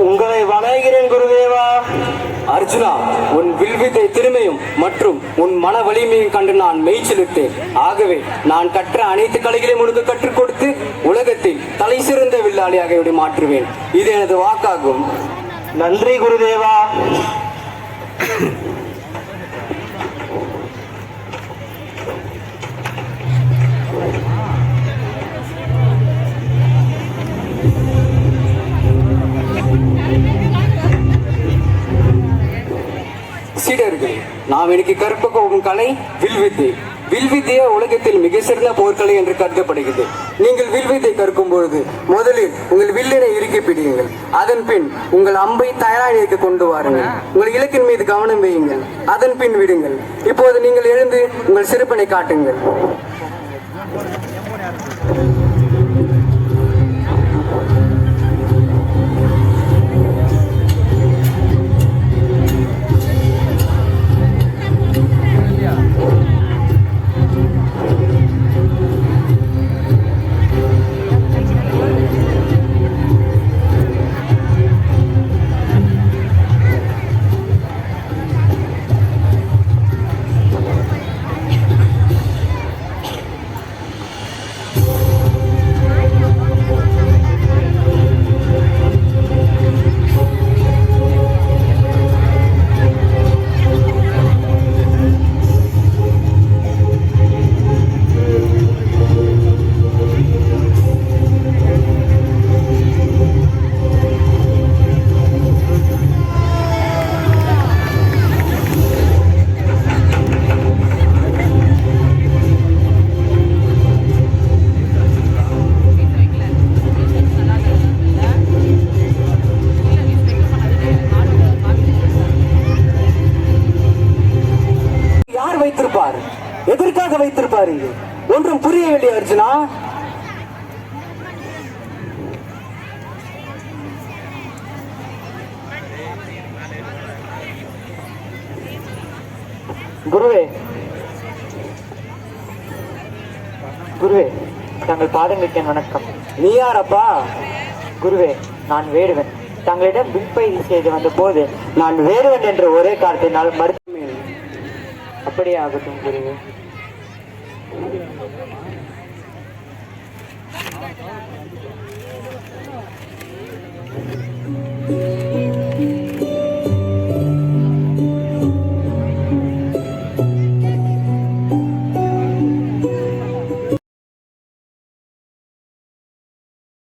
உங்களை வணங்குகிறேன் குருதேவா. அர்ஜுனா, உன் வில்வித்தை திறமையும் மற்றும் உன் மன வலிமையும் கண்டு நான் மெய்ச்சிலிட்டேன். ஆகவே நான் கற்ற அனைத்து கலைகளையும் உனக்கு கற்றுக் கொடுத்து உலகத்தில் தலை சிறந்த வில்லாளியாக மாற்றுவேன். இது எனது வாக்காகும். நன்றி குருதேவா. சீடர்கள், நாம் எனக்கு கற்ப போகும் கலை வில்வித்தை. வில்வித்தையே உலகத்தில் மிக சிறந்த போர்க்கலை என்று கருதப்படுகிறது. நீங்கள் வில்வித்தை கற்கும் பொழுது முதலில் உங்கள் வில்லினை இறுக்கி பிடியுங்கள். அதன் பின் உங்கள் அம்பை தயாராக இருக்க கொண்டு வாருங்கள். உங்கள் இலக்கின் மீது கவனம் வையுங்கள். அதன் பின் விடுங்கள். இப்போது நீங்கள் எழுந்து உங்கள் சிறப்பினை காட்டுங்கள். எதற்காக வைத்திருப்பார்? ஒன்றும் புரியவில்லை அர்ஜுனா. குருவே, குருவே, தங்கள் பாதங்களுக்கு என் வணக்கம். நீ யாரப்பா? குருவே, நான் வேடுவன். தங்களிடம் வில் பயிற்சி செய்து வந்த போது நான் வேடுவன் என்ற ஒரே காரணத்தினால் மறுத்தேன். அப்படியே ஆகட்டும் குருவே.